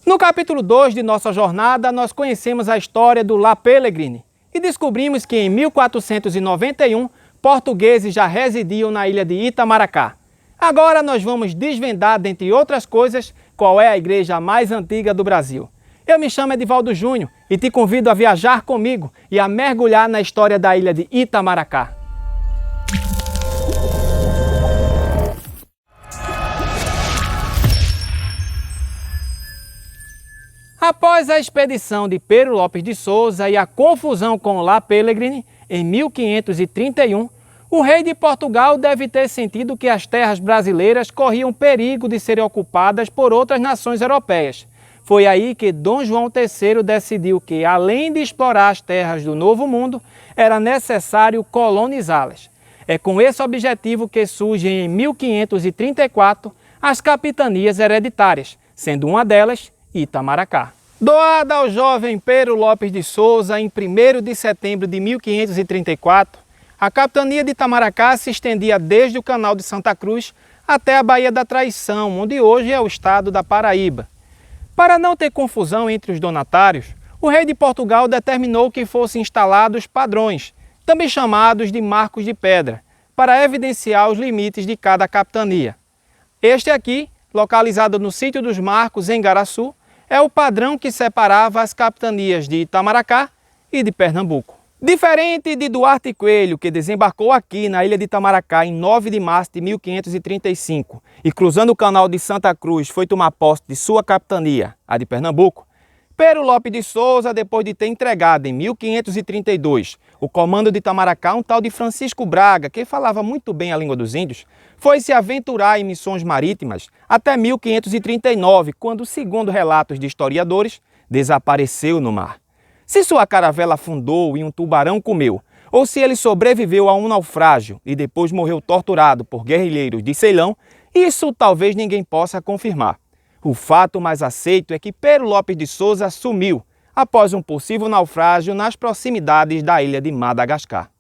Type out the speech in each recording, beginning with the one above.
No capítulo 2 de nossa jornada, nós conhecemos a história do La Pellegrini e descobrimos que em 1491, portugueses já residiam na ilha de Itamaracá. Agora nós vamos desvendar, dentre outras coisas, qual é a igreja mais antiga do Brasil. Eu me chamo Edivaldo Júnior e te convido a viajar comigo e a mergulhar na história da ilha de Itamaracá. Após a expedição de Pero Lopes de Souza e a confusão com La Pellegrini, em 1531, o rei de Portugal deve ter sentido que as terras brasileiras corriam perigo de serem ocupadas por outras nações europeias. Foi aí que Dom João III decidiu que, além de explorar as terras do Novo Mundo, era necessário colonizá-las. É com esse objetivo que surgem em 1534 as capitanias hereditárias, sendo uma delas Itamaracá. Doada ao jovem Pero Lopes de Souza em 1º de setembro de 1534, a capitania de Itamaracá se estendia desde o Canal de Santa Cruz até a Baía da Traição, onde hoje é o estado da Paraíba. Para não ter confusão entre os donatários, o rei de Portugal determinou que fossem instalados padrões, também chamados de marcos de pedra, para evidenciar os limites de cada capitania. Este aqui, localizado no sítio dos Marcos, em Garaçu, é o padrão que separava as capitanias de Itamaracá e de Pernambuco. Diferente de Duarte Coelho, que desembarcou aqui na ilha de Itamaracá em 9 de março de 1535 e cruzando o canal de Santa Cruz foi tomar posse de sua capitania, a de Pernambuco, Pero Lopes de Souza, depois de ter entregado em 1532 o comando de Itamaracá a um tal de Francisco Braga, que falava muito bem a língua dos índios, foi se aventurar em missões marítimas até 1539, quando, segundo relatos de historiadores, desapareceu no mar. Se sua caravela afundou e um tubarão comeu, ou se ele sobreviveu a um naufrágio e depois morreu torturado por guerrilheiros de Ceilão, isso talvez ninguém possa confirmar. O fato mais aceito é que Pero Lopes de Souza sumiu após um possível naufrágio nas proximidades da ilha de Madagascar.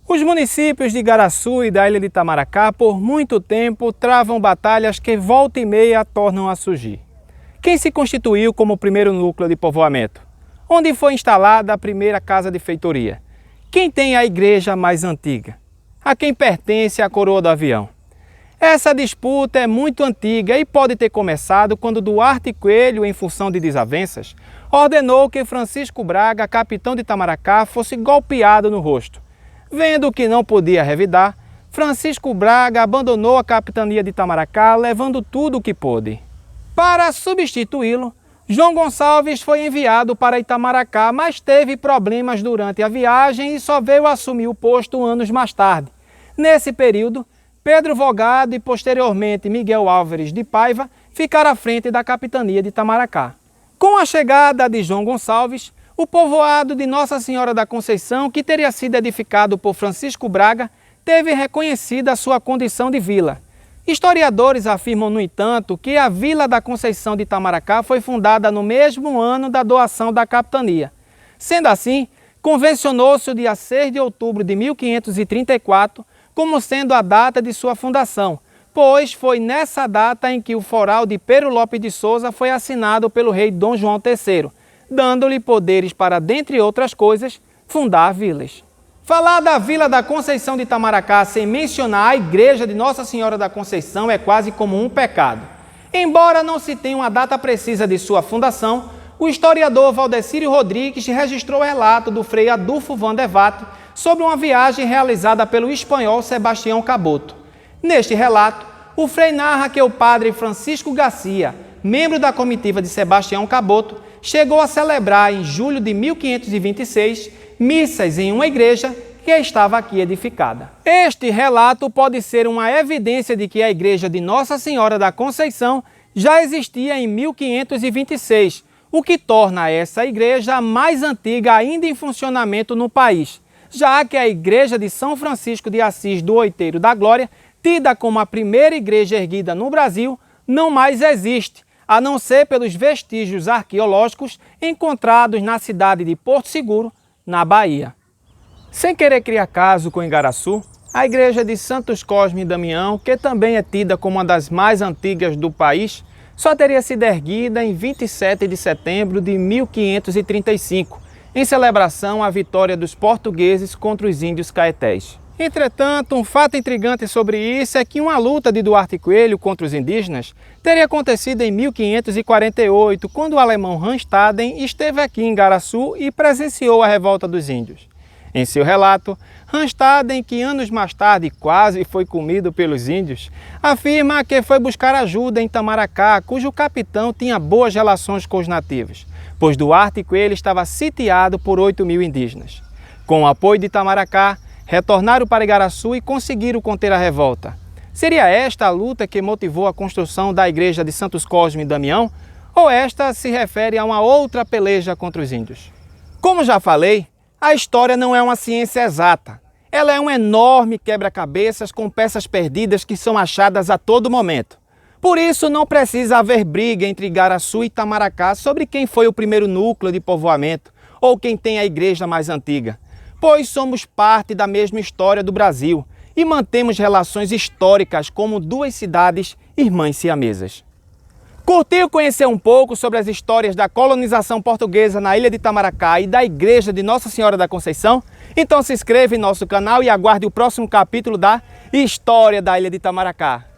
Os municípios de Garaçu e da ilha de Itamaracá por muito tempo travam batalhas que volta e meia tornam a surgir. Quem se constituiu como o primeiro núcleo de povoamento? Onde foi instalada a primeira casa de feitoria? Quem tem a igreja mais antiga? A quem pertence a coroa do avião? Essa disputa é muito antiga e pode ter começado quando Duarte Coelho, em função de desavenças, ordenou que Francisco Braga, capitão de Itamaracá, fosse golpeado no rosto. Vendo que não podia revidar, Francisco Braga abandonou a capitania de Itamaracá, levando tudo o que pôde. Para substituí-lo, João Gonçalves foi enviado para Itamaracá, mas teve problemas durante a viagem e só veio assumir o posto anos mais tarde. Nesse período, Pedro Vogado e posteriormente Miguel Álvares de Paiva ficaram à frente da capitania de Itamaracá. Com a chegada de João Gonçalves, o povoado de Nossa Senhora da Conceição, que teria sido edificado por Francisco Braga, teve reconhecida a sua condição de vila. Historiadores afirmam, no entanto, que a Vila da Conceição de Itamaracá foi fundada no mesmo ano da doação da capitania. Sendo assim, convencionou-se o dia 6 de outubro de 1534 como sendo a data de sua fundação, pois foi nessa data em que o foral de Pero Lopes de Souza foi assinado pelo rei Dom João III, dando-lhe poderes para, dentre outras coisas, fundar vilas. Falar da Vila da Conceição de Itamaracá sem mencionar a igreja de Nossa Senhora da Conceição é quase como um pecado. Embora não se tenha uma data precisa de sua fundação, o historiador Valdecírio Rodrigues registrou o relato do frei Adolfo Vandevatte sobre uma viagem realizada pelo espanhol Sebastião Caboto. Neste relato, o frei narra que o padre Francisco Garcia, membro da comitiva de Sebastião Caboto, chegou a celebrar em julho de 1526 missas em uma igreja que estava aqui edificada. Este relato pode ser uma evidência de que a igreja de Nossa Senhora da Conceição já existia em 1526, o que torna essa igreja a mais antiga ainda em funcionamento no país, já que a igreja de São Francisco de Assis do Outeiro da Glória, tida como a primeira igreja erguida no Brasil, não mais existe, a não ser pelos vestígios arqueológicos encontrados na cidade de Porto Seguro, na Bahia. Sem querer criar caso com Igaraçu, a igreja de Santos Cosme e Damião, que também é tida como uma das mais antigas do país, só teria sido erguida em 27 de setembro de 1535, em celebração à vitória dos portugueses contra os índios caetés. Entretanto, um fato intrigante sobre isso é que uma luta de Duarte Coelho contra os indígenas teria acontecido em 1548, quando o alemão Randstaden esteve aqui em Igaraçu e presenciou a revolta dos índios. Em seu relato, Randstaden, que anos mais tarde quase foi comido pelos índios, afirma que foi buscar ajuda em Itamaracá, cujo capitão tinha boas relações com os nativos, pois Duarte Coelho estava sitiado por 8.000 indígenas. Com o apoio de Itamaracá, retornaram para Igaraçu e conseguiram conter a revolta. Seria esta a luta que motivou a construção da igreja de Santos Cosme e Damião? Ou esta se refere a uma outra peleja contra os índios? Como já falei, a história não é uma ciência exata. Ela é um enorme quebra-cabeças com peças perdidas que são achadas a todo momento. Por isso não precisa haver briga entre Igaraçu e Itamaracá sobre quem foi o primeiro núcleo de povoamento ou quem tem a igreja mais antiga, pois somos parte da mesma história do Brasil e mantemos relações históricas como duas cidades irmãs siamesas. Curtiu conhecer um pouco sobre as histórias da colonização portuguesa na ilha de Itamaracá e da igreja de Nossa Senhora da Conceição? Então se inscreva em nosso canal e aguarde o próximo capítulo da História da ilha de Itamaracá.